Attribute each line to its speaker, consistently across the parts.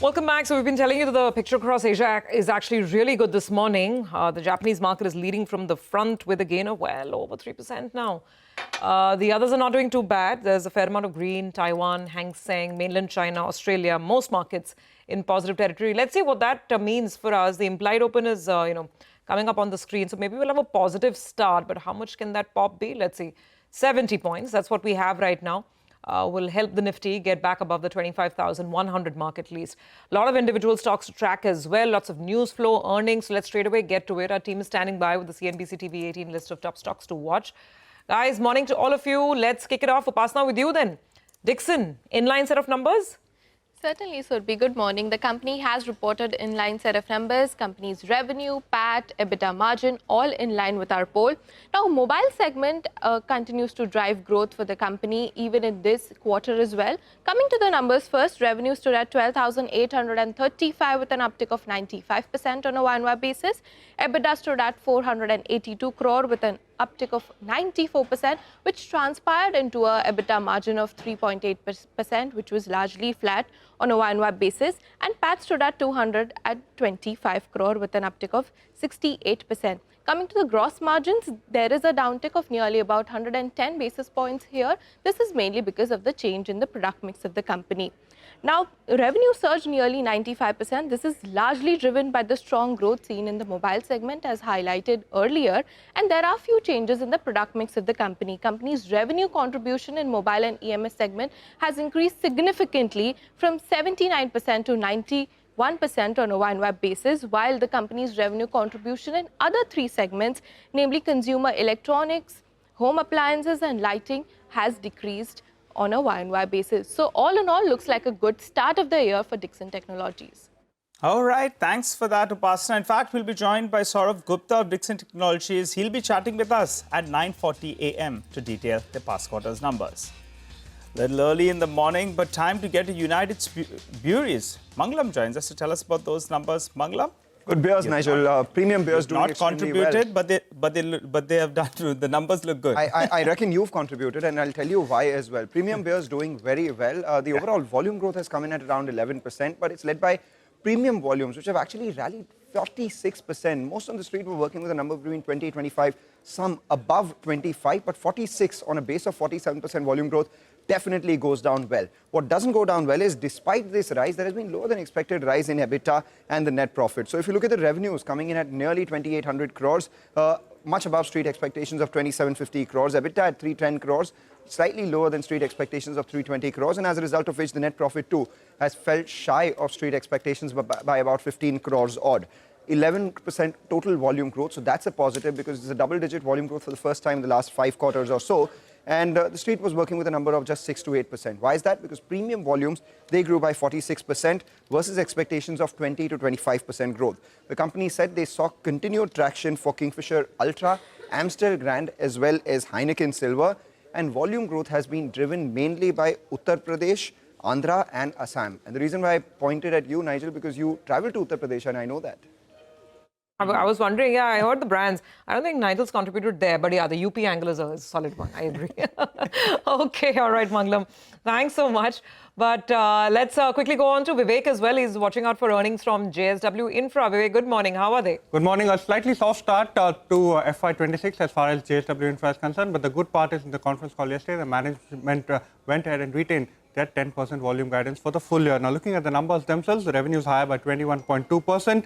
Speaker 1: Welcome back. So we've been telling you that the picture across Asia is actually really good this morning. The Japanese market is leading from the front with a gain of well over 3% now. The others are not doing too bad. There's a fair amount of green. Taiwan, Hang Seng, mainland China, Australia, most markets in positive territory. Let's see what that means for us. The implied open is, coming up on the screen. So maybe we'll have a positive start. But how much can that pop be? Let's see. 70 points. That's what we have right now. Will help the Nifty get back above the 25,100 mark at least. A lot of individual stocks to track as well. Lots of news flow, earnings. So let's straight away get to it. Our team is standing by with the CNBC-TV18 list of top stocks to watch. Guys, morning to all of you. Let's kick it off. Upasana, with you then. Dixon, inline set of numbers?
Speaker 2: Certainly, Surbi. Good morning. The company has reported inline set of numbers. Company's revenue, PAT, EBITDA margin, all in line with our poll. Now, mobile segment continues to drive growth for the company, even in this quarter as well. Coming to the numbers first, revenue stood at 12,835 with an uptick of 95% on a YoY basis. EBITDA stood at 482 crore with an uptick of 94%, which transpired into a EBITDA margin of 3.8%, which was largely flat on a YoY basis, and PAT stood at 225 crore with an uptick of 68%. Coming to the gross margins, there is a downtick of nearly about 110 basis points here. This is mainly because of the change in the product mix of the company. Now, revenue surged nearly 95%. This is largely driven by the strong growth seen in the mobile segment as highlighted earlier. And there are a few changes in the product mix of the company. Company's revenue contribution in mobile and EMS segment has increased significantly from 79% to 91% on a YoY basis, while the company's revenue contribution in other three segments, namely consumer electronics, home appliances and lighting, has decreased on a YoY basis. So all in all, looks like a good start of the year for Dixon Technologies.
Speaker 3: All right, thanks for that, Upasana. In fact, we'll be joined by Saurav Gupta of Dixon Technologies. He'll be chatting with us at 9:40 a.m. to detail the past quarter's numbers. A little early in the morning, but time to get to United's Breweries. Mangalam joins us to tell us about those numbers. Mangalam?
Speaker 4: Good beers, Nigel. Premium beers doing
Speaker 3: not contributed,
Speaker 4: well.
Speaker 3: but they have done. The numbers look good.
Speaker 4: I reckon you've contributed, and I'll tell you why as well. Premium beers doing very well. The overall volume growth has come in at around 11%, but it's led by premium volumes, which have actually rallied 46%. Most on the street were working with a number between 20, 25, some above 25, but 46 on a base of 47% volume growth definitely goes down well. What doesn't go down well is, despite this rise, there has been lower than expected rise in EBITDA and the net profit. So if you look at the revenues coming in at nearly 2,800 crores, much above street expectations of 2,750 crores, EBITDA at 310 crores, slightly lower than street expectations of 320 crores, and as a result of which the net profit too has fell shy of street expectations by about 15 crores odd. 11% total volume growth, so that's a positive because it's a double-digit volume growth for the first time in the last 5 quarters or so. And the street was working with a number of just 6 to 8%. Why is that? Because premium volumes, they grew by 46% versus expectations of 20 to 25% growth. The company said they saw continued traction for Kingfisher Ultra, Amstel Grand, as well as Heineken Silver. And volume growth has been driven mainly by Uttar Pradesh, Andhra and Assam. And the reason why I pointed at you, Nigel, because you travel to Uttar Pradesh and I know that.
Speaker 1: I was wondering, yeah, I heard the brands. I don't think Nigel's contributed there, but yeah, the UP angle is a solid one. I agree. Okay, all right, Mangalam. Thanks so much. But let's quickly go on to Vivek as well. He's watching out for earnings from JSW Infra. Vivek, good morning. How are they?
Speaker 5: Good morning. A slightly soft start to FY26 as far as JSW Infra is concerned. But the good part is in the conference call yesterday, the management went ahead and retained that 10% volume guidance for the full year. Now, looking at the numbers themselves, the revenue is higher by 21.2%.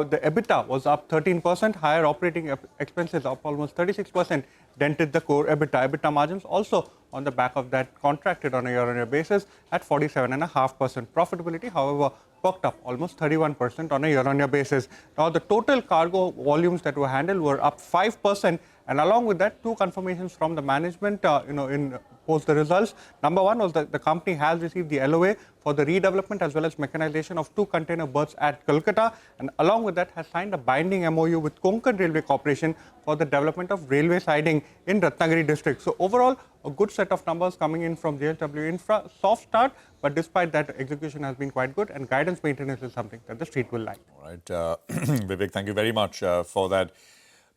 Speaker 5: The EBITDA was up 13%. Higher operating expenses up almost 36%. Dented the core EBITDA. EBITDA margins also on the back of that contracted on a year-on-year basis at 47.5%. Profitability, however, perked up almost 31% on a year-on-year basis. Now, the total cargo volumes that were handled were up 5%. And along with that, 2 confirmations from the management, in post the results. Number one was that the company has received the LOA for the redevelopment as well as mechanization of 2 container berths at Kolkata, and along with that has signed a binding MOU with Konkan Railway Corporation for the development of railway siding in Ratnagiri district. So overall, a good set of numbers coming in from JSW Infra. Soft start, but despite that, execution has been quite good, and guidance maintenance is something that the street will like.
Speaker 6: All right, Vivek, thank you very much for that.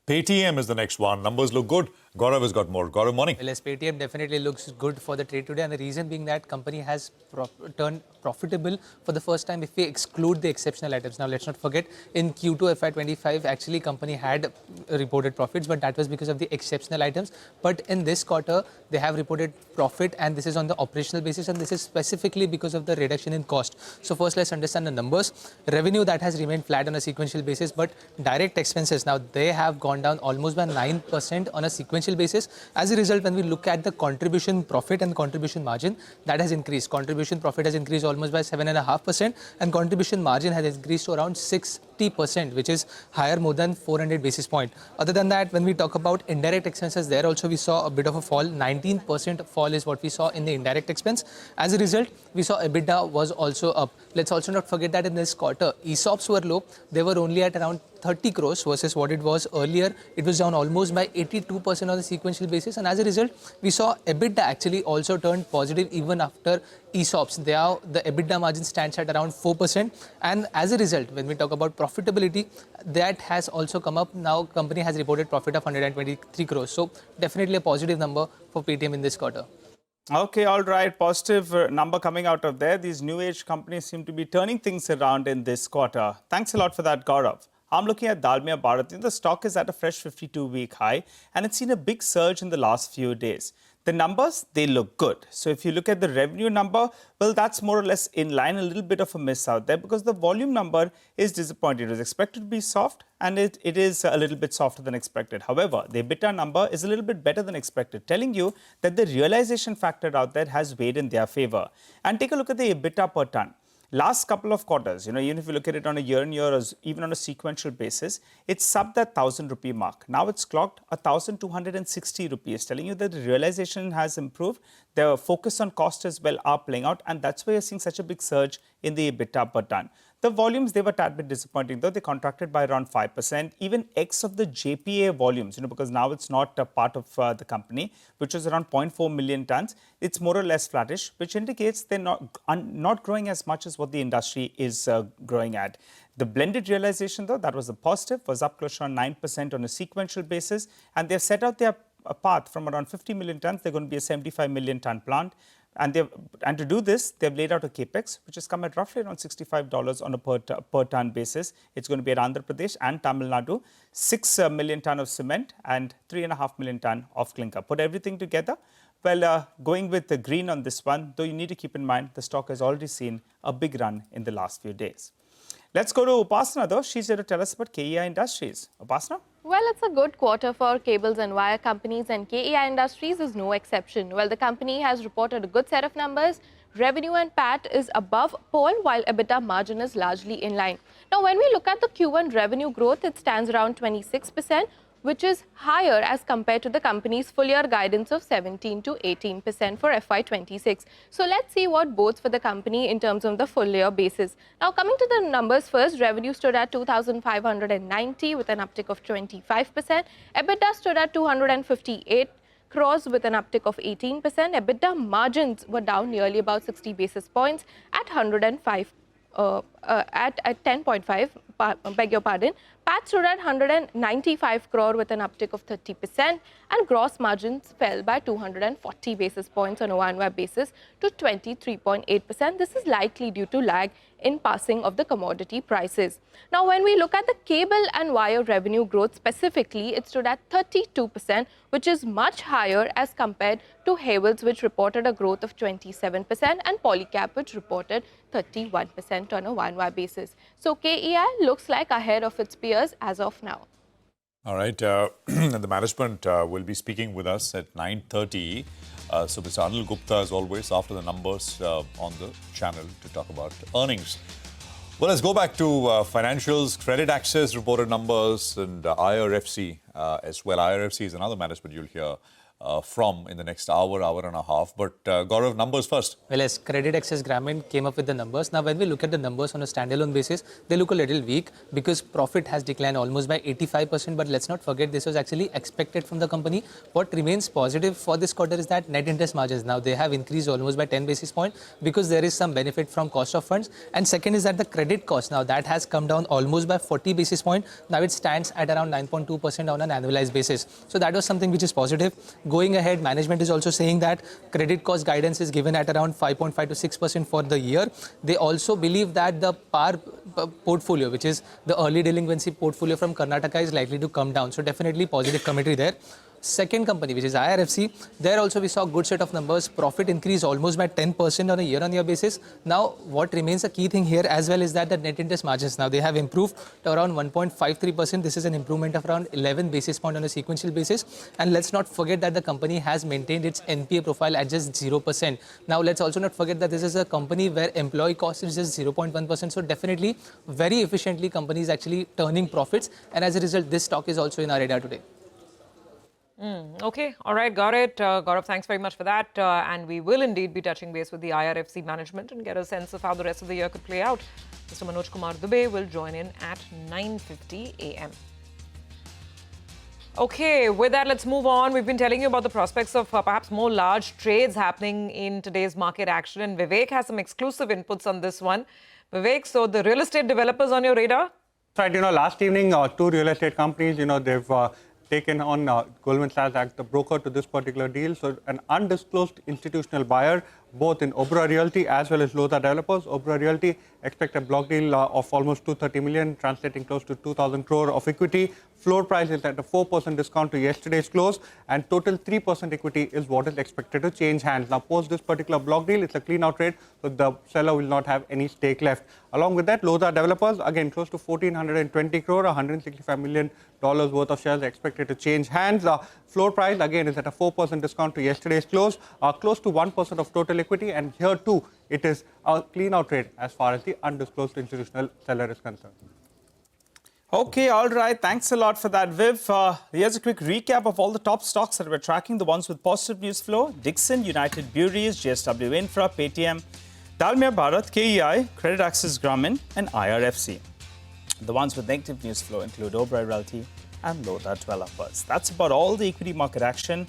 Speaker 6: Paytm is the next one. Numbers look good. Gaurav has got more. Gaurav, morning.
Speaker 7: Well, as Paytm definitely looks good for the trade today, and the reason being that company has turned profitable for the first time if we exclude the exceptional items. Now, let's not forget, in Q2 FY25, actually company had reported profits, but that was because of the exceptional items. But in this quarter, they have reported profit, and this is on the operational basis, and this is specifically because of the reduction in cost. So first, let's understand the numbers. Revenue that has remained flat on a sequential basis, but direct expenses, now they have gone down almost by 9% on a sequential basis. As a result, when we look at the contribution profit and contribution margin, that has increased. Contribution profit has increased almost by 7.5%, and contribution margin has increased to around 60%, which is higher more than 400 basis points. Other than that, when we talk about indirect expenses, there also we saw a bit of a fall. 19% fall is what we saw in the indirect expense. As a result, we saw EBITDA was also up. Let's also not forget that in this quarter, ESOPs were low. They were only at around 30 crores versus what it was earlier. It was down almost by 82% on the sequential basis, and as a result, we saw EBITDA actually also turned positive even after ESOPs. Now the EBITDA margin stands at around 4%, and as a result, when we talk about profitability, that has also come up. Now company has reported profit of 123 crores. So definitely a positive number for Paytm in this quarter.
Speaker 3: Okay, all right. Positive number coming out of there. These new age companies seem to be turning things around in this quarter. Thanks a lot for that, Gaurav. I'm looking at Dalmia, Bharat. The stock is at a fresh 52-week high, and it's seen a big surge in the last few days. The numbers, they look good. So if you look at the revenue number, well, that's more or less in line. A little bit of a miss out there because the volume number is disappointing. It was expected to be soft, and it is a little bit softer than expected. However, the EBITDA number is a little bit better than expected, telling you that the realization factor out there has weighed in their favor. And take a look at the EBITDA per ton. Last couple of quarters, even if you look at it on a year-on-year or even on a sequential basis, it's sub that 1,000 rupee mark. Now it's clocked 1,260 rupees, telling you that the realization has improved. The focus on cost as well are playing out, and that's why you're seeing such a big surge in the EBITDA per ton. The volumes, they were a tad bit disappointing, though. They contracted by around 5%, even X of the JPA volumes, because now it's not a part of the company, which is around 0.4 million tons. It's more or less flattish, which indicates they're not growing as much as what the industry is growing at. The blended realization, though, that was a positive, was up close to 9% on a sequential basis, and they've set out their path from around 50 million tons. They're going to be a 75 million ton plant. And to do this, they've laid out a capex, which has come at roughly around $65 on a per ton basis. It's going to be at Andhra Pradesh and Tamil Nadu, 6 million ton of cement and 3.5 million ton of clinker. Put everything together. Well, going with the green on this one, though you need to keep in mind the stock has already seen a big run in the last few days. Let's go to Upasana, though. She's here to tell us about KEI Industries. Upasana?
Speaker 2: Well, it's a good quarter for cables and wire companies, and KEI Industries is no exception. Well, the company has reported a good set of numbers. Revenue and PAT is above pole, while EBITDA margin is largely in line. Now, when we look at the Q1 revenue growth, it stands around 26%, which is higher as compared to the company's full year guidance of 17 to 18% for FY26. So let's see what bodes for the company in terms of the full year basis. Now, coming to the numbers first, revenue stood at 2,590 with an uptick of 25%. EBITDA stood at 258 crores with an uptick of 18%. EBITDA margins were down nearly about 60 basis points at 105. At 10.5, beg your pardon. PAT stood at 195 crore with an uptick of 30%, and gross margins fell by 240 basis points on a one-year basis to 23.8%. This is likely due to lag in passing of the commodity prices. Now, when we look at the cable and wire revenue growth specifically, it stood at 32%, which is much higher as compared to Havells, which reported a growth of 27%, and Polycab, which reported 31% on a one-year basis. So KEI looks like ahead of its peers as of now.
Speaker 6: All right. The management will be speaking with us at 9:30. So Mr. Anil Gupta, as always, after the numbers on the channel to talk about earnings. Well, let's go back to financials. Credit Access reported numbers, and IRFC as well. IRFC is another management you'll hear from in the next hour, hour and a half. But Gaurav, numbers first.
Speaker 7: Well, as Credit Access Grameen came up with the numbers. Now, when we look at the numbers on a standalone basis, they look a little weak because profit has declined almost by 85%. But let's not forget, this was actually expected from the company. What remains positive for this quarter is that net interest margins. Now, they have increased almost by 10 basis points because there is some benefit from cost of funds. And second is that the credit cost, now that has come down almost by 40 basis points. Now, it stands at around 9.2% on an annualized basis. So that was something which is positive. Going ahead, management is also saying that credit cost guidance is given at around 5.5 to 6% for the year. They also believe that the PAR portfolio, which is the early delinquency portfolio from Karnataka, is likely to come down. So definitely positive commentary there. Second company, which is IRFC, there also we saw a good set of numbers. Profit increased almost by 10% on a year-on-year basis. Now, what remains a key thing here as well is that the net interest margins, now they have improved to around 1.53%. This is an improvement of around 11 basis points on a sequential basis. And let's not forget that the company has maintained its NPA profile at just 0%. Now, let's also not forget that this is a company where employee cost is just 0.1%. So definitely, very efficiently, company is actually turning profits. And as a result, this stock is also in our radar today.
Speaker 1: Okay, all right, got it. Gaurav, thanks very much for that. And we will indeed be touching base with the IRFC management and get a sense of how the rest of the year could play out. Mr. Manoj Kumar Dubey will join in at 9:50 a.m. Okay, with that, let's move on. We've been telling you about the prospects of perhaps more large trades happening in today's market action. And Vivek has some exclusive inputs on this one. Vivek, so the real estate developers on your radar?
Speaker 5: Right, last evening, two real estate companies, they've taken on Goldman Sachs as the broker to this particular deal. So an undisclosed institutional buyer, both in Oberoi Realty as well as Lodha Developers. Oberoi Realty expect a block deal of almost 230 million, translating close to 2,000 crore of equity. Floor price is at a 4% discount to yesterday's close, and total 3% equity is what is expected to change hands. Now, post this particular block deal, it's a clean out trade, so the seller will not have any stake left. Along with that, Lodha Developers, again, close to 1,420 crore, $165 million worth of shares expected to change hands. Floor price, again, is at a 4% discount to yesterday's close, close to 1% of total equity, and here too, it is a clean out trade as far as the undisclosed institutional seller is concerned.
Speaker 3: Okay, all right. Thanks a lot for that, Viv. Here's a quick recap of all the top stocks that we're tracking, the ones with positive news flow: Dixon, United Breweries, JSW Infra, Paytm, Dalmia, Bharat, KEI, Credit Access Grameen, and IRFC. The ones with negative news flow include Oberoi Realty and Lodha Developers. That's about all the equity market action.